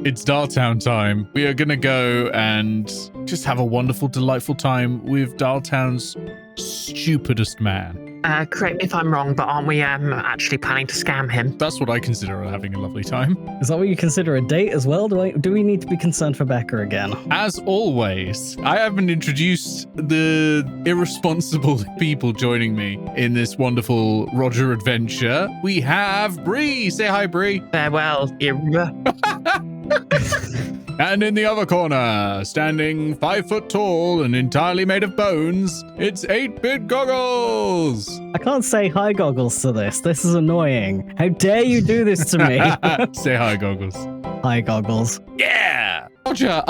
It's Dialtown time. We are going to go and just have a wonderful, delightful time with Dialtown's stupidest man. Correct me if I'm wrong, but aren't we actually planning to scam him? That's what I consider having a lovely time. Is that what you consider a date as well? Do we need to be concerned for Becca again? As always, I haven't introduced the irresponsible people joining me in this wonderful Roger adventure. We have Bree. Say hi, Bree. Farewell, And in the other corner, standing 5 foot tall and entirely made of bones, it's 8-bit Goggles. I can't say hi, Goggles, to this. This is annoying. How dare you do this to me? Say hi, Goggles. Hi, Goggles. Yeah. Roger,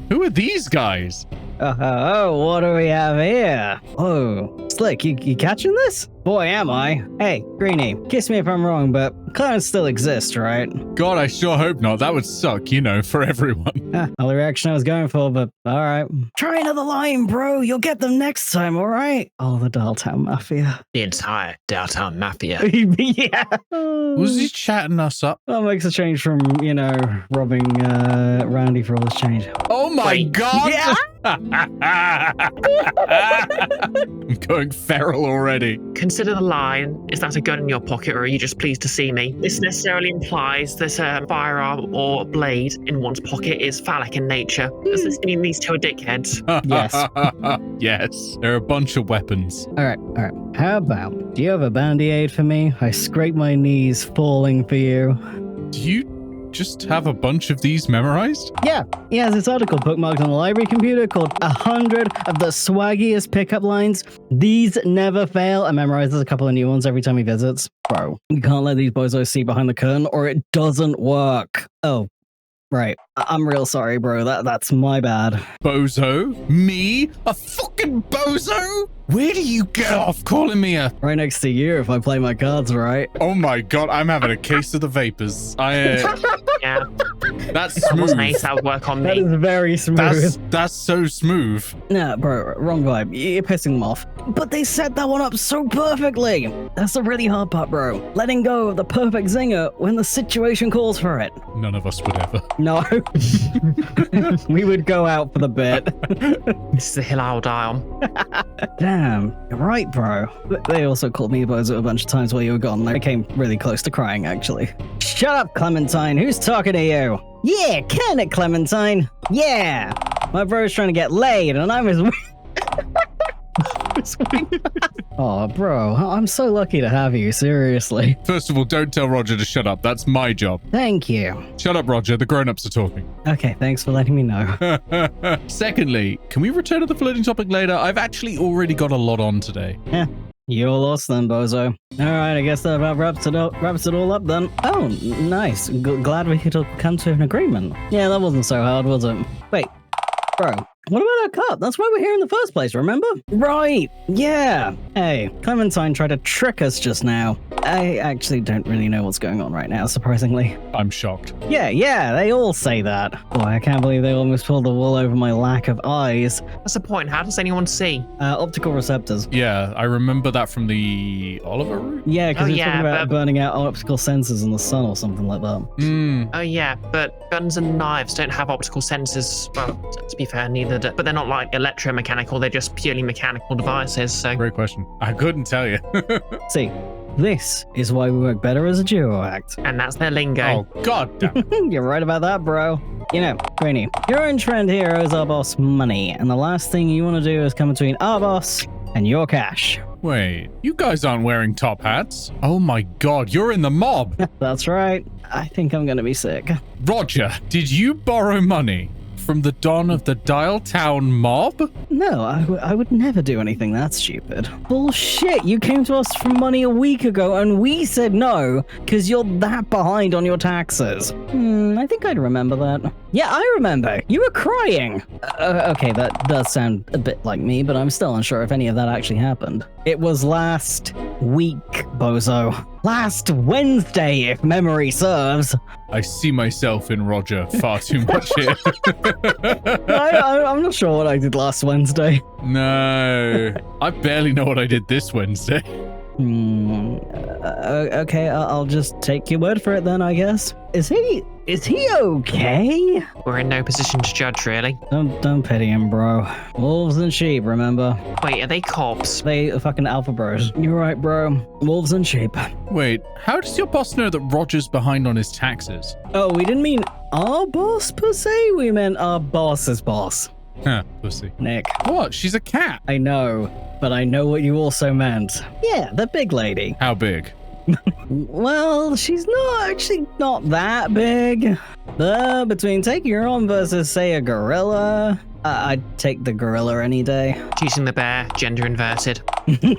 who are these guys? Oh, what do we have here? Oh, Slick, you catching this? Boy, am I. Hey, Greenie, kiss me if I'm wrong, but clones still exist, right? God, I sure hope not. That would suck, for everyone. Not the reaction I was going for, but all right. Try another line, bro. You'll get them next time, all right? Oh, the Dialtown Mafia. The entire Dialtown Mafia. Yeah. Was he chatting us up? That makes a change from, robbing Randy for all this change. Oh my Wait. God! Yeah. I'm going feral already. Consider the line. Is that a gun in your pocket, or are you just pleased to see me? This necessarily implies that a firearm or blade in one's pocket is phallic in nature. Does this mean these two are dickheads? Yes. Yes. They're a bunch of weapons. All right. How about, do you have a bandy aid for me? I scrape my knees falling for you. Do you just have a bunch of these memorized? Yeah, he has this article bookmarked on the library computer called 100 of the swaggiest pickup lines. These never fail, and memorizes a couple of new ones every time he visits. Bro, you can't let these bozos see behind the curtain or it doesn't work. Oh, right. I'm real sorry, bro. That's my bad. Bozo? Me? A fucking bozo? Where do you get off calling me a... Right next to you if I play my cards right. Oh my God, I'm having a case of the vapors. Yeah, That's that was smooth. nice. That would work on That me. is very smooth. That's so smooth. Nah, bro, wrong vibe. You're pissing them off. But they set that one up so perfectly. That's the really hard part, bro. Letting go of the perfect zinger when the situation calls for it. None of us would ever. No. We would go out for the bit. This is the hill I'll die on. Damn, you're right, bro. They also called me a bozo a bunch of times while you were gone. I came really close to crying, actually. Shut up, Clementine. Who's talking to you? Yeah, can it, Clementine? Yeah. My bro's trying to get laid, and I'm his... Oh, bro, I'm so lucky to have you, seriously. First of all, don't tell Roger to shut up. That's my job. Thank you. Shut up, Roger. The grown-ups are talking. Okay, thanks for letting me know. Secondly, can we return to the floating topic later? I've actually already got a lot on today. You're lost then, bozo. Alright, I guess that about wraps it all up then. Oh, nice. Glad we could come to an agreement. Yeah, that wasn't so hard, was it? Wait, bro. What about our cup? That's why we're here in the first place, remember? Right, yeah. Hey, Clementine tried to trick us just now. I actually don't really know what's going on right now, surprisingly. I'm shocked. Yeah, they all say that. Boy, I can't believe they almost pulled the wool over my lack of eyes. What's the point? How does anyone see? Optical receptors. Yeah, I remember that from the Oliver route. Yeah, because Oh, you're talking yeah, about but- burning out optical sensors in the sun or something like that. Oh yeah, but guns and knives don't have optical sensors. Well, to be fair, neither do. But they're not like electromechanical. They're just purely mechanical devices. So Great question. I couldn't tell you. See, this is why we work better as a duo act. and that's their lingo. Oh, God damn it. You're right about that, bro. You know, Greenie, your in-trend here owes our boss money, and the last thing you want to do is come between our boss and your cash. Wait, you guys aren't wearing top hats. Oh my God, you're in the mob. That's right. I think I'm gonna be sick. Roger, did you borrow money from the Don of the Dialtown mob? No, I would never do anything that stupid. Bullshit, you came to us for money a week ago and we said no because you're that behind on your taxes. I think I'd remember that. Yeah, I remember. You were crying. Okay, that does sound a bit like me, but I'm still unsure if any of that actually happened. It was last week, bozo. Last Wednesday, if memory serves. I see myself in Roger far too much here. I'm not sure what I did last Wednesday. No, I barely know what I did this Wednesday. Okay, I'll just take your word for it then, I guess. Is he Is he okay? We're in no position to judge, really. Don't pity him, bro. Wolves and sheep, remember? Wait, are they cops? They are fucking alpha bros. You're right, bro. Wolves and sheep. Wait, how does your boss know that Roger's behind on his taxes? Oh, we didn't mean our boss per se. We meant our boss's boss. Huh, pussy. Nick. What? She's a cat. I know, but I know what you also meant. Yeah, the big lady. How big? Well, she's not that big. But between taking her on versus, say, a gorilla, I'd take the gorilla any day. Choosing the bear, gender inverted. You're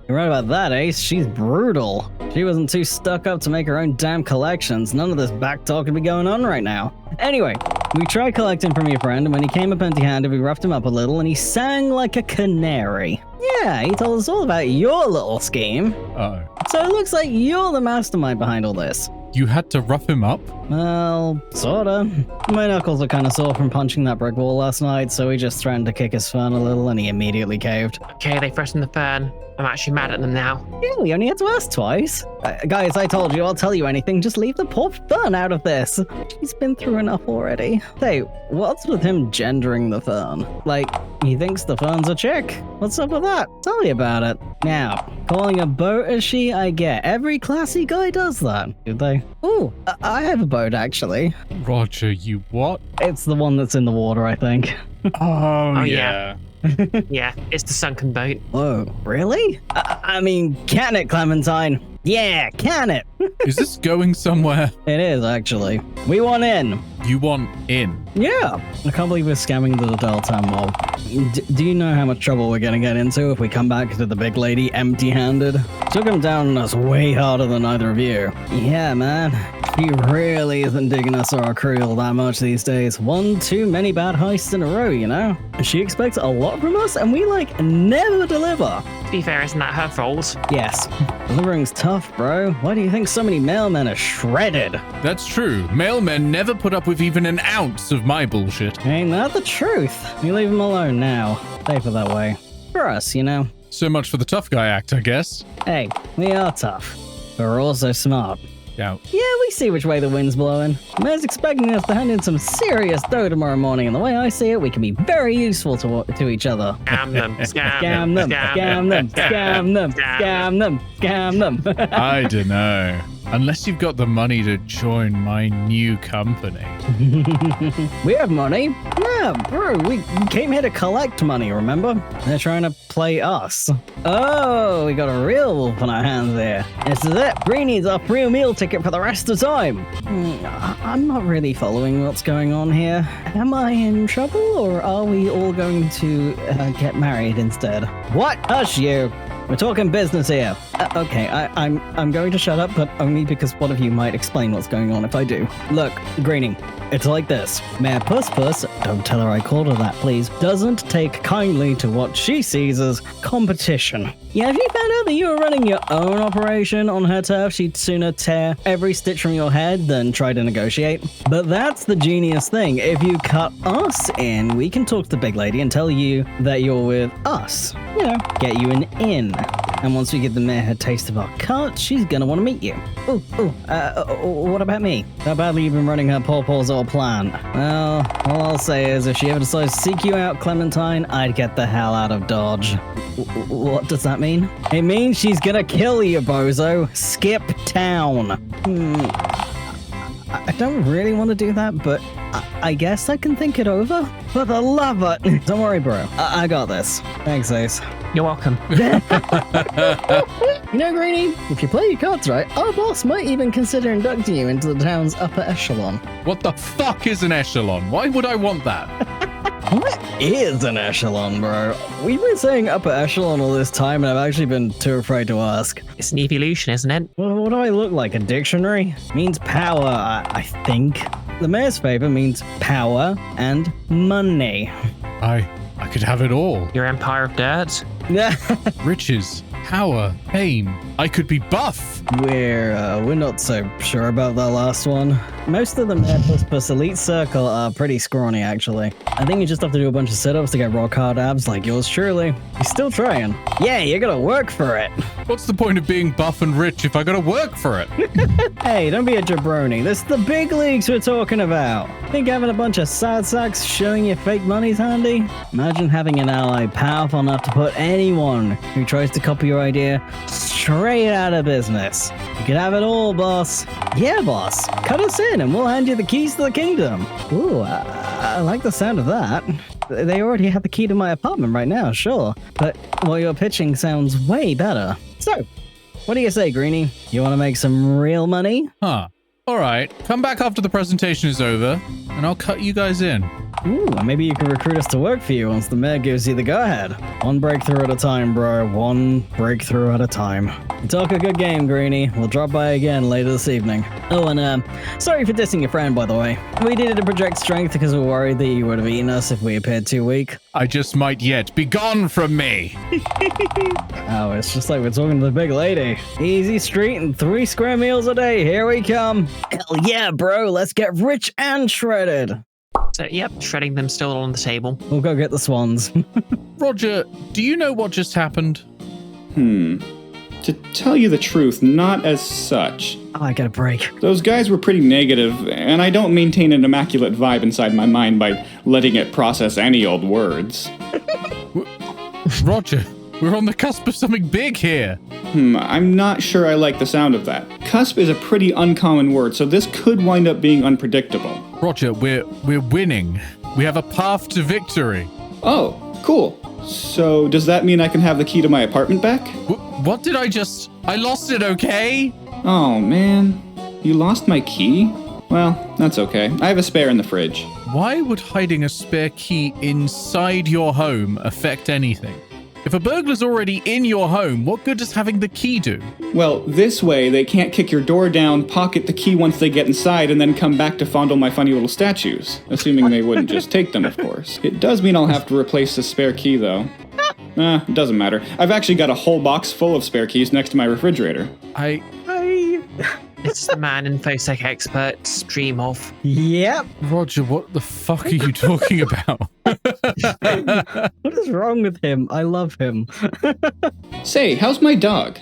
right about that, Ace. She's brutal. She wasn't too stuck up to make her own damn collections. None of this back talk could be going on right now. Anyway, we tried collecting from your friend, and when he came up empty-handed, we roughed him up a little, and he sang like a canary. Yeah, he told us all about your little scheme. Uh-oh. So it looks like you're the mastermind behind all this. You had to rough him up? Well, sorta. My knuckles are kind of sore from punching that brick wall last night, so we just threatened to kick his fern a little, and he immediately caved. Okay, they threatened the fern. I'm actually mad at them now. Yeah, we only had to ask twice. Guys, I told you, I'll tell you anything. Just leave the poor fern out of this. She's been through enough already. Hey, what's with him gendering the fern? Like, he thinks the fern's a chick. What's up with that? Tell me about it. Now, calling a boat a she, I get. Every classy guy does that. Did they? Ooh, I have a boat, actually. Roger, you what? It's the one that's in the water, I think. Oh yeah. Yeah, it's the sunken boat. Whoa, really? I mean, can it, Clementine? Yeah, can it? Is this going somewhere? It is, actually. We want in. You want in? Yeah. I can't believe we're scamming the Dialtown mob. Do you know how much trouble we're gonna get into if we come back to the big lady empty-handed? Took him down on us way harder than either of you. Yeah, man. He really isn't digging us or our crew all that much these days. One too many bad heists in a row, you know? She expects a lot from us, and we, like, never deliver. To be fair, isn't that her fault? Yes. Delivering's tough, bro. Why do you think so many mailmen are shredded? That's true. Mailmen never put up with even an ounce of my bullshit. Ain't that the truth? We leave them alone now. Safer that way. For us, you know? So much for the tough guy act, I guess. Hey, we are tough. But we're also smart. Yeah. Yeah, we see which way the wind's blowing. Mayor's expecting us to hand in some serious dough tomorrow morning, and the way I see it, we can be very useful to each other. Scam them, Scam them, scam them, scam them, scam them, scam them. I don't know. Unless you've got the money to join my new company. We have money. Yeah, bro, we came here to collect money, remember? They're trying to play us. Oh, we got a real wolf on our hands there. This is it. Greenie's our free meal ticket for the rest of the time. I'm not really following what's going on here. Am I in trouble, or are we all going to get married instead? What? Hush, you. We're talking business here. Okay, I'm going to shut up, but only because one of you might explain what's going on if I do. Look, Greenie, it's like this. Mayor Puss Puss, don't tell her I called her that, please, doesn't take kindly to what she sees as competition. Yeah, if you found out that you were running your own operation on her turf, she'd sooner tear every stitch from your head than try to negotiate. But that's the genius thing. If you cut us in, we can talk to the big lady and tell you that you're with us. You know, get you an in. And once we give the mayor her taste of our cut, she's gonna want to meet you. What about me? How badly you've been running her pawpaw's old plan? Well, all I'll say is if she ever decides to seek you out, Clementine, I'd get the hell out of Dodge. What does that mean? It means she's gonna kill you, bozo. Skip town. I don't really want to do that, but I guess I can think it over. For the love of it. Don't worry, bro. I got this. Thanks, Ace. You're welcome. You know, Greenie, if you play your cards right, our boss might even consider inducting you into the town's upper echelon. What the fuck is an echelon? Why would I want that? What is an echelon, bro? We've been saying upper echelon all this time, and I've actually been too afraid to ask. It's an evolution, isn't it? What do I look like? A dictionary? Means power, I think. The mayor's favor means power and money. I could have it all. Your empire of dirt? Riches, power, fame. I could be buff. We're not so sure about that last one. Most of them plus Elite Circle are pretty scrawny, actually. I think you just have to do a bunch of sit-ups to get rock hard abs like yours truly. He's still trying. Yeah, you gotta work for it. What's the point of being buff and rich if I gotta work for it? Hey, don't be a jabroni. This is the big leagues we're talking about. Think having a bunch of sad sacks showing you fake money's handy? Imagine having an ally powerful enough to put anyone who tries to copy your idea straight out of business. You could have it all, boss. Yeah, boss. Cut us in and we'll hand you the keys to the kingdom. Ooh, I like the sound of that. They already have the key to my apartment right now, sure. But what you're pitching sounds way better. So, what do you say, Greenie? You want to make some real money? Huh. All right. Come back after the presentation is over, and I'll cut you guys in. Ooh, maybe you can recruit us to work for you once the mayor gives you the go-ahead. One breakthrough at a time, bro. One breakthrough at a time. You talk a good game, Greenie. We'll drop by again later this evening. Oh, and sorry for dissing your friend, by the way. We did it to project strength because we were worried that you would have eaten us if we appeared too weak. I just might yet be gone from me. Oh, it's just like we're talking to the big lady. Easy street and 3 square meals a day. Here we come. Hell yeah, bro. Let's get rich and shredded. So, yep, shredding them still on the table. We'll go get the swans. Roger, do you know what just happened? To tell you the truth, not as such. Oh, I got a break. Those guys were pretty negative, and I don't maintain an immaculate vibe inside my mind by letting it process any old words. Roger, we're on the cusp of something big here. I'm not sure I like the sound of that. Cusp is a pretty uncommon word, so this could wind up being unpredictable. Roger, we're winning. We have a path to victory. Oh, cool. So does that mean I can have the key to my apartment back? What did I lost it, okay? Oh, man. You lost my key? Well, that's okay. I have a spare in the fridge. Why would hiding a spare key inside your home affect anything? If a burglar's already in your home, what good does having the key do? Well, this way they can't kick your door down, pocket the key once they get inside, and then come back to fondle my funny little statues. Assuming they wouldn't just take them, of course. It does mean I'll have to replace the spare key, though. It doesn't matter. I've actually got a whole box full of spare keys next to my refrigerator. It's the man InfoSec experts dream of. Yep. Roger, what the fuck are you talking about? What is wrong with him? I love him. Say, how's my dog?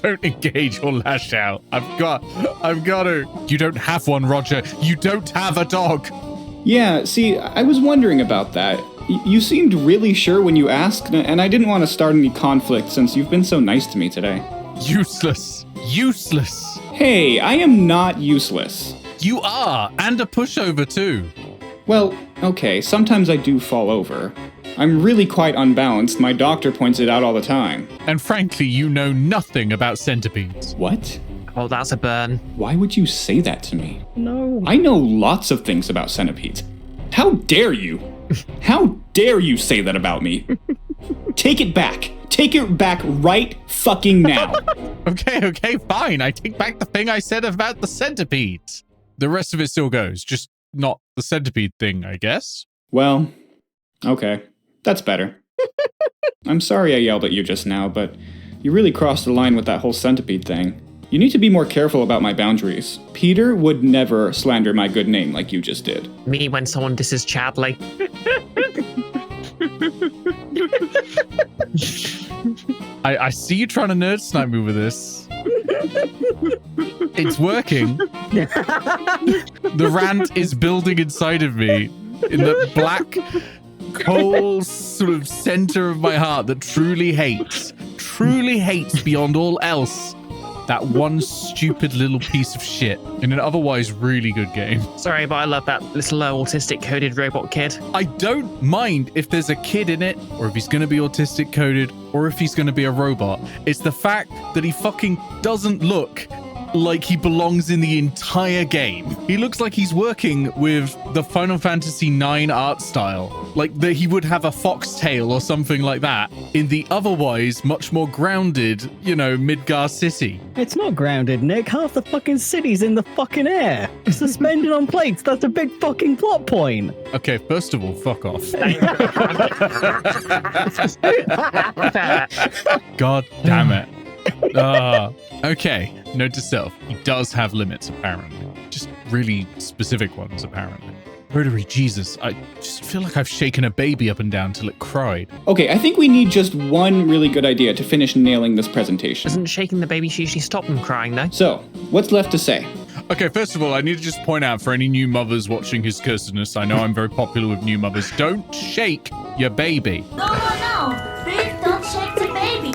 Don't engage or lash out. I've got to. You don't have one, Roger. You don't have a dog. Yeah, see, I was wondering about that. You seemed really sure when you asked, and I didn't want to start any conflict since you've been so nice to me today. Useless. Hey, I am not useless. You are, and a pushover too. Well, okay, sometimes I do fall over. I'm really quite unbalanced. My doctor points it out all the time. And frankly, you know nothing about centipedes. What? Oh, that's a burn. Why would you say that to me? No. I know lots of things about centipedes. How dare you? How dare you say that about me? Take it back. Take it back right fucking now. Okay, fine. I take back the thing I said about the centipedes. The rest of it still goes, just not the centipede thing, I guess. Well, okay. That's better. I'm sorry I yelled at you just now, but you really crossed the line with that whole centipede thing. You need to be more careful about my boundaries. Peter would never slander my good name like you just did. Me when someone disses Chadley. I see you trying to nerd snipe me with this. It's working. The rant is building inside of me in the black, cold sort of center of my heart that truly hates beyond all else that one stupid little piece of shit in an otherwise really good game. Sorry, but I love that little autistic coded robot kid. I don't mind if there's a kid in it, or if he's going to be autistic coded, or if he's going to be a robot. It's the fact that he fucking doesn't look like he belongs in the entire game. He looks like he's working with the Final Fantasy IX art style. Like that he would have a foxtail or something like that in the otherwise much more grounded, Midgar city. It's not grounded, Nick. Half the fucking city's in the fucking air. Suspended on plates. That's a big fucking plot point. Okay, first of all, fuck off. God damn it. Okay, note to self, he does have limits apparently. Just really specific ones, apparently. Rotary, Jesus, I just feel like I've shaken a baby up and down till it cried. Okay, I think we need just one really good idea to finish nailing this presentation. Doesn't shaking the baby usually stop them crying, though? So, what's left to say? Okay, first of all, I need to just point out for any new mothers watching his Cursedness, I know I'm very popular with new mothers, don't shake your baby. No. Please don't shake the baby.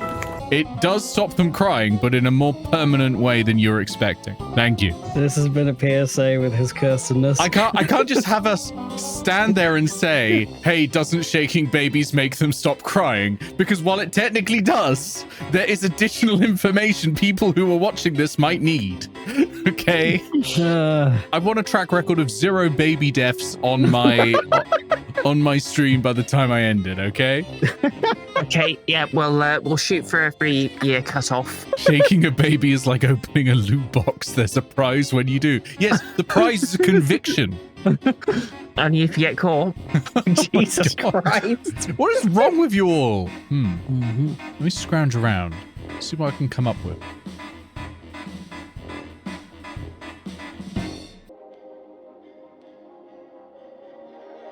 It does stop them crying, but in a more permanent way than you're expecting. Thank you. This has been a PSA with his Cursedness. I can't just have us stand there and say, hey, doesn't shaking babies make them stop crying? Because while it technically does, there is additional information people who are watching this might need. Okay? I want a track record of 0 baby deaths on my on my stream by the time I end it, okay? Okay, yeah, we'll shoot for a 3-year cutoff. Shaking a baby is like opening a loot box. There's a prize when you do. Yes, the prize is a conviction. Only if you get caught. Jesus God. Christ. What is wrong with you all? Let me scrounge around. See what I can come up with.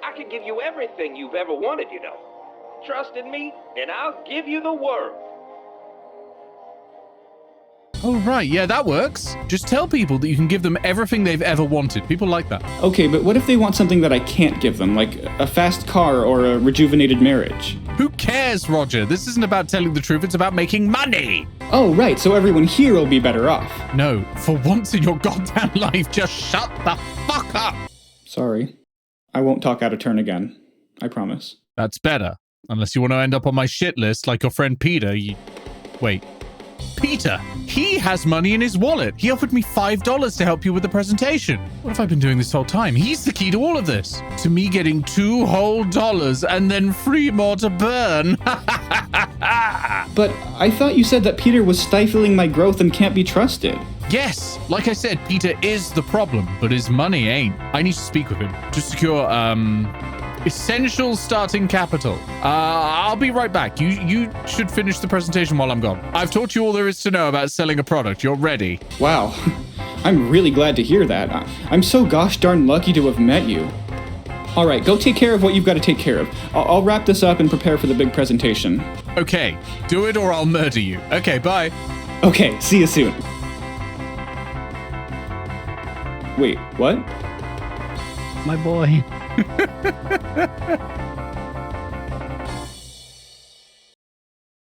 I can give you everything you've ever wanted, you know. Trust in me, and I'll give you the world. Oh, right. Yeah, that works. Just tell people that you can give them everything they've ever wanted. People like that. Okay, but what if they want something that I can't give them, like a fast car or a rejuvenated marriage? Who cares, Roger? This isn't about telling the truth. It's about making money. Oh, right, so everyone here will be better off. No, for once in your goddamn life, just shut the fuck up. Sorry. I won't talk out of turn again. I promise. That's better. Unless you want to end up on my shit list like your friend Peter. Wait. Peter, he has money in his wallet. He offered me $5 to help you with the presentation. What have I been doing this whole time? He's the key to all of this. To me getting $2 whole and then 3 more to burn. But I thought you said that Peter was stifling my growth and can't be trusted. Yes, like I said, Peter is the problem, but his money ain't. I need to speak with him to secure, essential starting capital. I'll be right back. You should finish the presentation while I'm gone. I've taught you all there is to know about selling a product. You're ready. Wow. I'm really glad to hear that. I'm so gosh darn lucky to have met you. All right, go take care of what you've got to take care of. I'll wrap this up and prepare for the big presentation. Okay, do it or I'll murder you. Okay, bye. Okay, see you soon. Wait, what? My boy.